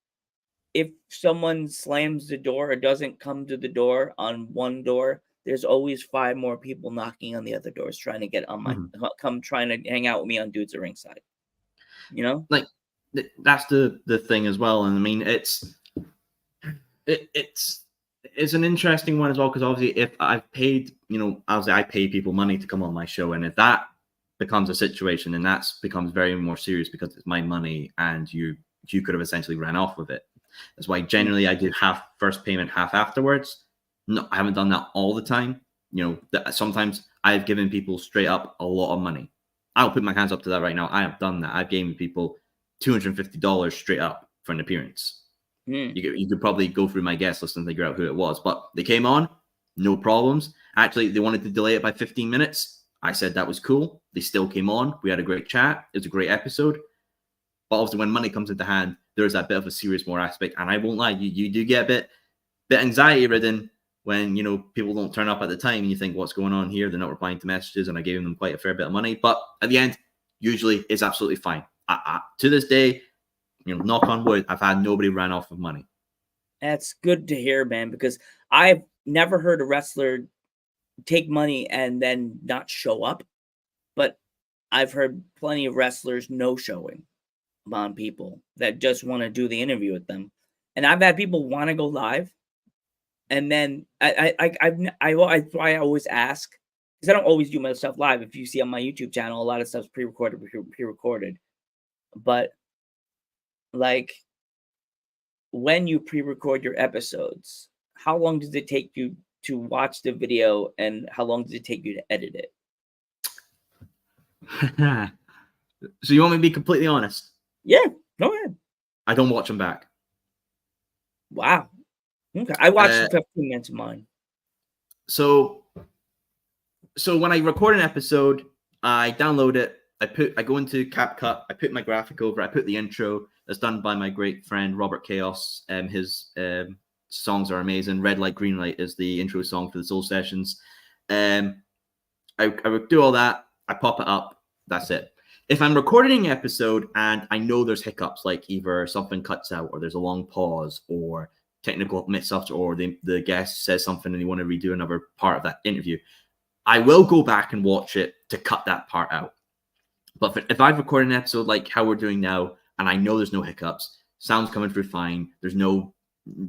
if someone slams the door or doesn't come to the door on one door, there's always 5 more people knocking on the other doors trying to get on my trying to hang out with me on Dudes at Ringside. You know, like that's the thing as well. And I mean, it's an interesting one as well, because obviously if I've paid, you know, obviously I pay people money to come on my show, and if that becomes a situation, then that becomes very more serious, because it's my money and you could have essentially ran off with it. That's why generally I do half first payment, half afterwards. No, I haven't done that all the time. You know, sometimes I've given people straight up a lot of money. I'll put my hands up to that right now. I have done that. I've given people $250 straight up for an appearance. You could probably go through my guest list and figure out who it was, but they came on, no problems. Actually, they wanted to delay it by 15 minutes. I said that was cool. They still came on. We had a great chat. It was a great episode. But obviously, when money comes into hand, there is that bit of a serious more aspect. And I won't lie, you do get a bit anxiety ridden when, you know, people don't turn up at the time and you think, what's going on here? They're not replying to messages, and I gave them quite a fair bit of money. But at the end, usually it's absolutely fine. To this day, you know, knock on wood, I've had nobody ran off of money. That's good to hear, man, because I've never heard a wrestler take money and then not show up. But I've heard plenty of wrestlers no-showing on people that just want to do the interview with them. And I've had people want to go live. And then I always ask, because I don't always do my stuff live. If you see on my YouTube channel, a lot of stuff's pre-recorded. But like, when you pre-record your episodes, how long does it take you to watch the video, and how long does it take you to edit it? So you want me to be completely honest? Yeah, go ahead. I don't watch them back. Wow. Okay, I watched 15 minutes of mine. So when I record an episode, I download it. I go into CapCut. I put my graphic over. I put the intro that's done by my great friend Robert Chaos. His songs are amazing. Red Light, Green Light is the intro song for the Soul Sessions. I would do all that. I pop it up. That's it. If I'm recording an episode and I know there's hiccups, like either something cuts out, or there's a long pause, or technical mix-ups, or the guest says something and they want to redo another part of that interview, I will go back and watch it to cut that part out. But if I've recorded an episode like how we're doing now, and I know there's no hiccups, sound's coming through fine, there's no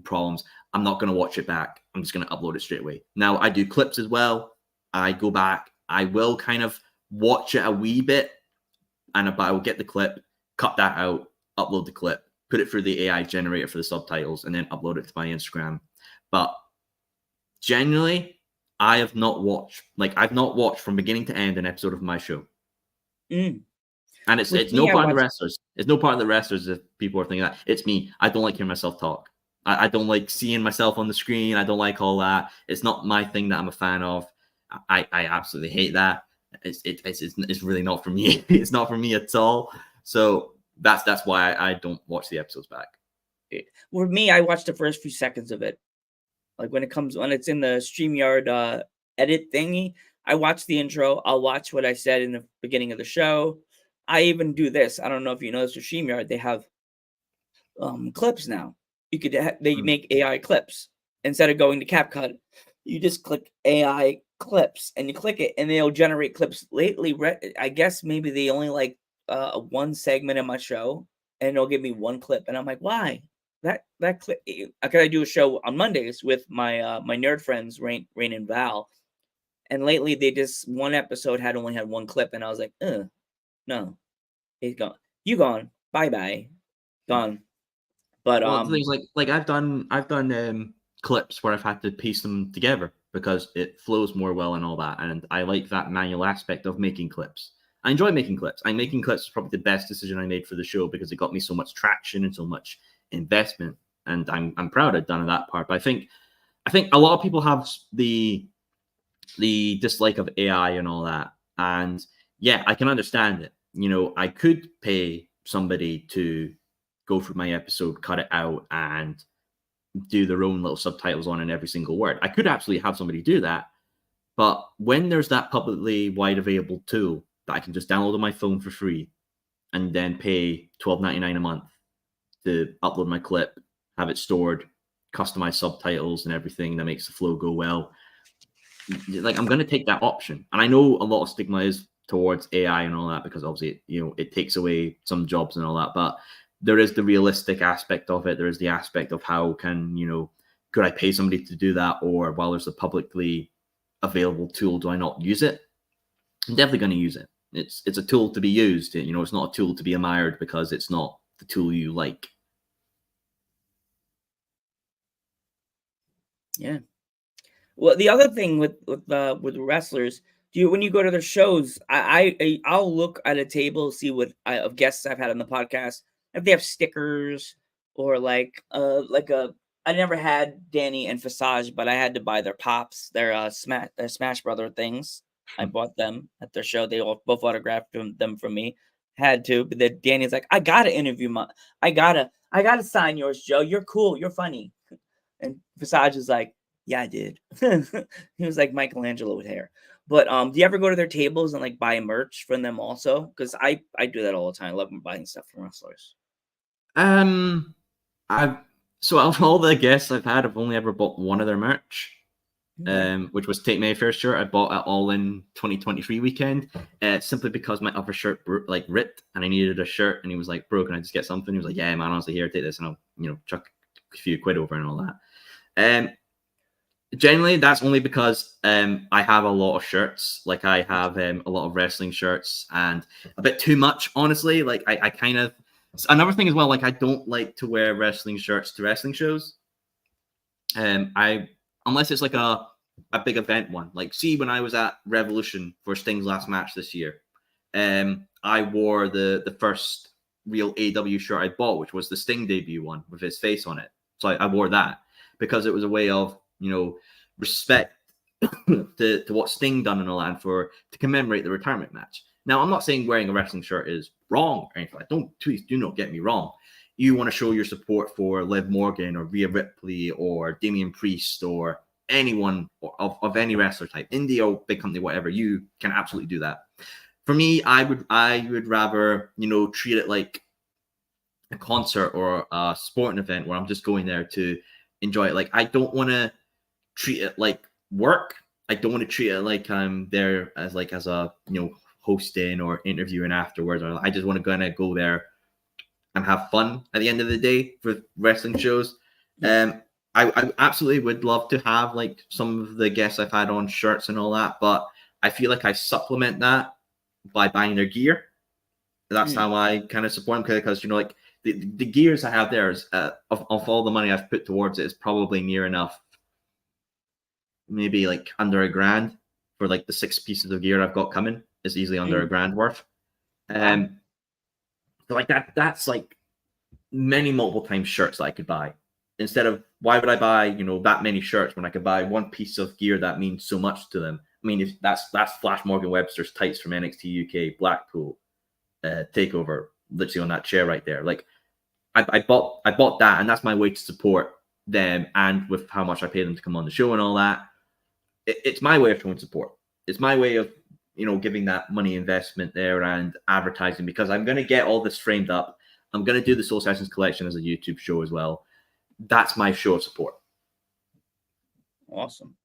problems. I'm not going to watch it back. I'm just going to upload it straight away. Now, I do clips as well. I go back. I will kind of watch it a wee bit, but I will get the clip, cut that out, upload the clip, put it through the AI generator for the subtitles, and then upload it to my Instagram. But generally, I've not watched from beginning to end an episode of my show. Mm. And it's no part of the wrestlers. It's no part of the wrestlers if people are thinking that. It's me. I don't like hearing myself talk. I don't like seeing myself on the screen. I don't like all that. It's not my thing that I'm a fan of. I absolutely hate that. It's really not for me. It's not for me at all. So that's why I don't watch the episodes back. For me, I watch the first few seconds of it. Like when it's in the StreamYard edit thingy, I watch the intro. I'll watch what I said in the beginning of the show. I even do this. I don't know if you know this with StreamYard. They have clips now. You could they make AI clips instead of going to CapCut. You just click AI clips and you click it, and they'll generate clips. Lately, I guess maybe they only like one segment of my show, and it'll give me one clip, and I'm like, why? That clip. I do a show on Mondays with my my nerd friends Rain and Val, and lately they just one episode only had one clip, and I was like, no, he's gone. You gone. Bye. Gone. But things like I've done clips where I've had to piece them together because it flows more well and all that. And I like that manual aspect of making clips. I enjoy making clips. Making clips is probably the best decision I made for the show because it got me so much traction and so much investment. And I'm proud I've done that part. But I think a lot of people have the dislike of AI and all that. And yeah, I can understand it. You know, I could pay somebody to go through my episode, cut it out, and do their own little subtitles on in every single word. I could absolutely have somebody do that. But when there's that publicly wide available tool that I can just download on my phone for free and then pay $12.99 a month to upload my clip, have it stored, customize subtitles and everything that makes the flow go well, like I'm going to take that option. And I know a lot of stigma is towards AI and all that because obviously, it takes away some jobs and all that. But there is the realistic aspect of it. There is the aspect of how could I pay somebody to do that? Or while there's a publicly available tool, do I not use it? I'm definitely going to use it. It's a tool to be used. It's not a tool to be admired because it's not the tool you like. Yeah. Well, the other thing with wrestlers, when you go to their shows, I'll look at a table, see what of guests I've had on the podcast, if they have stickers or I never had Danny and Visage, but I had to buy their pops, their Smash Brother things. I bought them at their show. They both autographed them from me. Had to, but then Danny's like, I gotta interview I gotta sign yours, Joe. You're cool. You're funny. And Visage is like, yeah, I did. He was like Michelangelo with hair. But do you ever go to their tables and buy merch from them also? Because I do that all the time. I love buying stuff from wrestlers. So out of all the guests I've had, I've only ever bought one of their merch. Which was Take Mayfair's shirt. I bought it all in 2023 weekend, simply because my upper shirt ripped and I needed a shirt. And he was like, "Bro, can I just get something?" He was like, "Yeah, man, honestly, here, take this, and I'll chuck a few quid over and all that." Generally, that's only because I have a lot of shirts. I have a lot of wrestling shirts and a bit too much, honestly. I kind of another thing as well. I don't like to wear wrestling shirts to wrestling shows. Unless it's a big event one. See, when I was at Revolution for Sting's last match this year, I wore the first real AW shirt I bought, which was the Sting debut one with his face on it. So I wore that because it was a way of, respect to what Sting done and all that, and to commemorate the retirement match. Now, I'm not saying wearing a wrestling shirt is wrong or anything. Please do not get me wrong. You want to show your support for Liv Morgan or Rhea Ripley or Damian Priest or anyone of any wrestler type, indie or big company, whatever, you can absolutely do that. For me, I would rather, treat it like a concert or a sporting event where I'm just going there to enjoy it. I don't want to treat it like work. I don't want to treat it like I'm there as a, hosting or interviewing afterwards. Or I just want to go there and have fun at the end of the day for wrestling shows. I absolutely would love to have like some of the guests I've had on shirts and all that, but I feel like I supplement that by buying their gear. That's how I kind of support them, because like the gears I have there is of all the money I've put towards it is probably near enough, maybe like under $1,000 for like the 6 pieces of gear I've got coming. It's easily under $1,000 worth. So like that's like many multiple times shirts that I could buy. Instead of, why would I buy that many shirts when I could buy one piece of gear that means so much to them? I mean, if that's Flash Morgan Webster's tights from NXT UK Blackpool takeover, literally on that chair right there. Like I bought that, and that's my way to support them, and with how much I pay them to come on the show and all that. It's my way of showing support. It's my way of giving that money investment there and advertising, because I'm going to get all this framed up. I'm going to do the Soul Sessions collection as a YouTube show as well. That's my show of support. Awesome.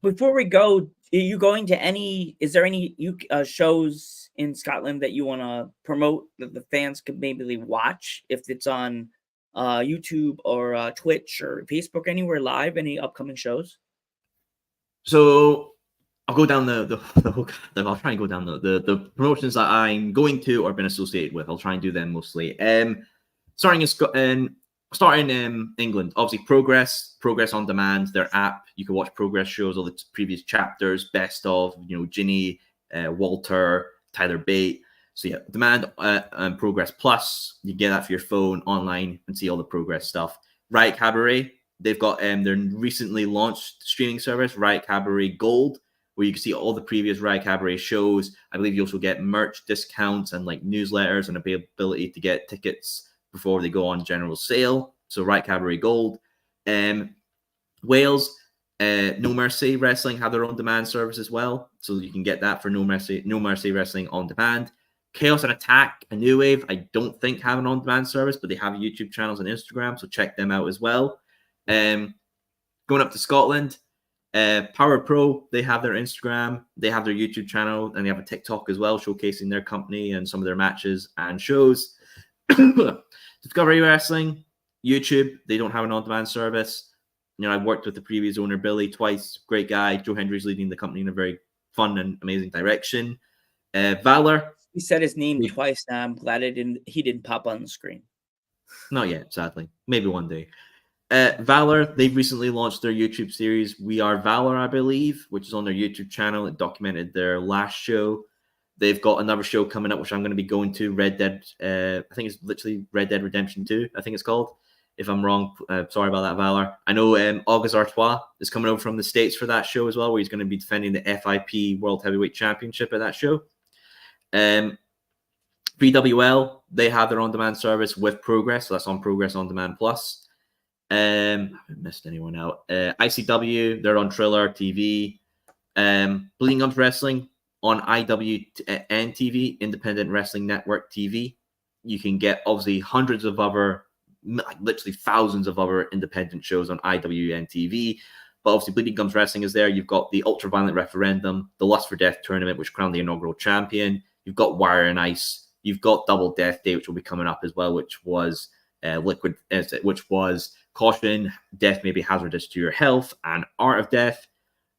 Before we go, are you going to is there any shows in Scotland that you want to promote that the fans could maybe watch, if it's on YouTube or Twitch or Facebook, anywhere live, any upcoming shows? So I'll go down I'll try and go down the promotions that I'm going to or been associated with. I'll try and do them mostly. Starting in England, obviously Progress on Demand, their app. You can watch Progress shows, all the previous chapters, best of, Ginny, Walter, Tyler Bate. So yeah, Demand and Progress Plus. You get that for your phone online and see all the Progress stuff. Riot Cabaret, they've got their recently launched streaming service, Riot Cabaret Gold, where you can see all the previous Riot Cabaret shows. I believe you also get merch discounts and like newsletters and ability to get tickets before they go on general sale. So Riot Cabaret Gold. Wales, No Mercy Wrestling have their own demand service as well. So you can get that for No Mercy Wrestling on demand. Chaos and Attack, a New Wave, I don't think have an on-demand service, but they have YouTube channels and Instagram, so check them out as well. Going up to Scotland, Power Pro, they have their Instagram, they have their YouTube channel, and they have a TikTok as well, showcasing their company and some of their matches and shows. Discovery Wrestling, YouTube, they don't have an on-demand service. I've worked with the previous owner, Billy, twice. Great guy. Joe Hendry's leading the company in a very fun and amazing direction. Valor. He said his name twice now. I'm glad he didn't pop on the screen. Not yet, sadly. Maybe one day. Valor, they've recently launched their YouTube series, We Are Valor, I believe, which is on their YouTube channel. It documented their last show. They've got another show coming up, which I'm going to be going to, Red Dead. I think it's literally Red Dead Redemption 2, I think it's called. If I'm wrong, sorry about that, Valor. I know August Artois is coming over from the States for that show as well, where he's going to be defending the FIP World Heavyweight Championship at that show. 3WL, they have their on-demand service with Progress, so that's on Progress On Demand Plus. I haven't missed anyone out. ICW, they're on Triller TV. Bleeding Gums Wrestling on IWN TV, Independent Wrestling Network TV. You can get obviously hundreds of other, literally thousands of other independent shows on IWN TV. But obviously Bleeding Gums Wrestling is there. You've got the Ultraviolent Referendum, the Lust for Death tournament, which crowned the inaugural champion. You've got Wire and Ice. You've got Double Death Day, which will be coming up as well, which was which was Caution, Death May Be Hazardous to Your Health, and Art of Death.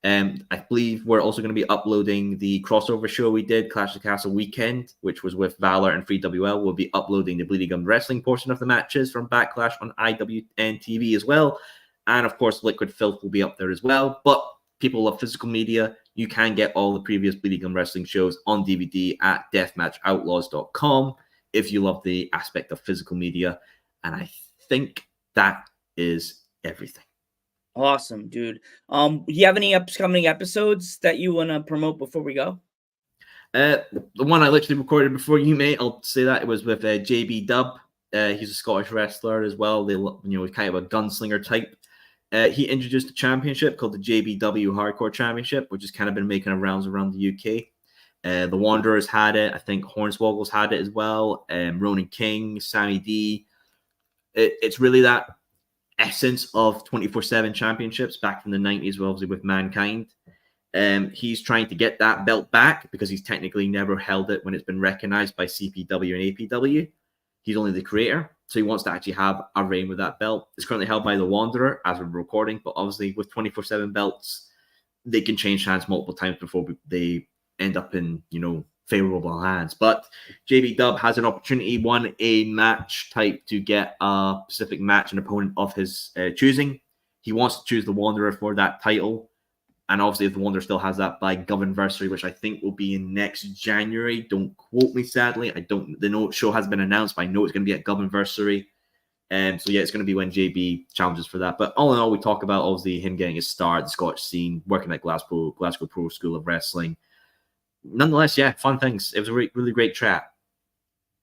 I believe we're also going to be uploading the crossover show we did, Clash of the Castle Weekend, which was with Valor and 3WL. We'll be uploading the Bleeding Gums Wrestling portion of the matches from Backlash on IWN TV as well. And of course, Liquid Filth will be up there as well. But people love physical media. You can get all the previous Bleeding Gums Wrestling shows on DVD at deathmatchoutlaws.com if you love the aspect of physical media. And I think that is everything. Awesome, dude. Do you have any upcoming episodes that you want to promote before we go? The one I literally recorded before you, mate, I'll say that it was with JB Dub. He's a Scottish wrestler as well. He's kind of a gunslinger type. He introduced a championship called the JBW Hardcore Championship, which has kind of been making rounds around the UK. The Wanderers had it. I think Hornswoggles had it as well. Ronan King, Sammy D. It's really that essence of 24/7 championships back from the 90s, obviously with Mankind. He's trying to get that belt back because he's technically never held it when it's been recognized by CPW and APW. He's only the creator. So he wants to actually have a reign with that belt. It's currently held by the Wanderer as we're recording, but obviously with 24/7 belts, they can change hands multiple times before they end up in, favorable hands. But JB Dub has an opportunity, won a match type to get a specific match, an opponent of his choosing. He wants to choose the Wanderer for that title. And obviously, if the Wanderer still has that by Governiversary, which I think will be in next January. Don't quote me, sadly. The show has been announced, but I know it's going to be at Governiversary. So yeah, it's going to be when JB challenges for that. But all in all, we talk about obviously him getting his start, the Scottish scene, working at Glasgow Pro School of Wrestling. Nonetheless, yeah, fun things. It was a really great chat.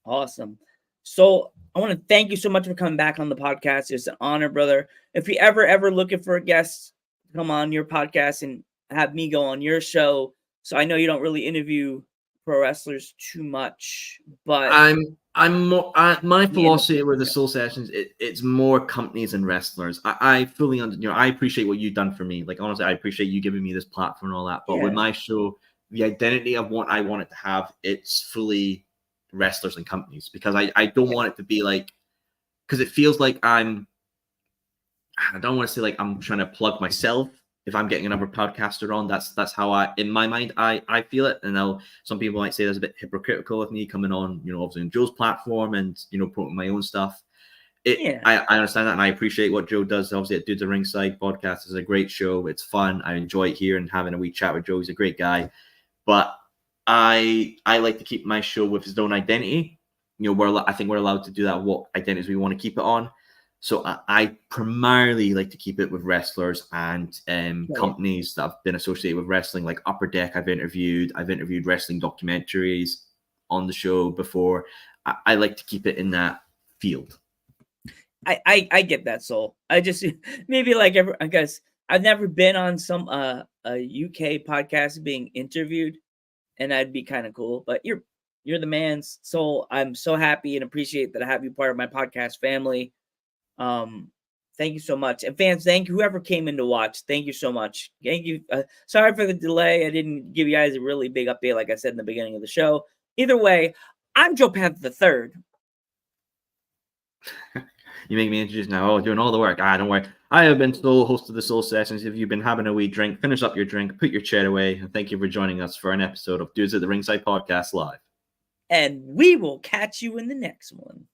Awesome. So I want to thank you so much for coming back on the podcast. It's an honor, brother. If you ever looking for a guest to come on your podcast and have me go on your show, so I know you don't really interview pro wrestlers too much, but I'm more my philosophy with the Soul Sessions. It's more companies and wrestlers. I fully I appreciate what you've done for me. Like honestly, I appreciate you giving me this platform and all that. But with my show, the identity of what I want it to have, it's fully wrestlers and companies, because I don't want it to be like, because it feels like I don't want to say like I'm trying to plug myself. If I'm getting another podcaster on, that's how in my mind I feel it. And now some people might say that's a bit hypocritical of me coming on, obviously on Joe's platform and promoting my own stuff. I understand that, and I appreciate what Joe does. Obviously, at Dudes at Ringside podcast is a great show. It's fun. I enjoy it here and having a wee chat with Joe. He's a great guy. But I like to keep my show with his own identity. I think we're allowed to do that. What identities we want to keep it on. So I primarily like to keep it with wrestlers and companies that have been associated with wrestling, like Upper Deck. I've interviewed wrestling documentaries on the show before. I like to keep it in that field. I get that, Soul. I just maybe like I guess I've never been on some a UK podcast being interviewed, and that'd be kind of cool. But you're the man, Soul. I'm so happy and appreciate that I have you part of my podcast family. Thank you so much. And fans, thank you. Whoever came in to watch, thank you so much. Thank you. Sorry for the delay. I didn't give you guys a really big update, like I said in the beginning of the show. Either way, I'm Joe Panther III. You make me introduce now. Oh, doing all the work. Don't worry. I have been Soul, host of the Soul Sessions. If you've been having a wee drink, finish up your drink, put your chair away, and thank you for joining us for an episode of Dudes at the Ringside Podcast Live. And we will catch you in the next one.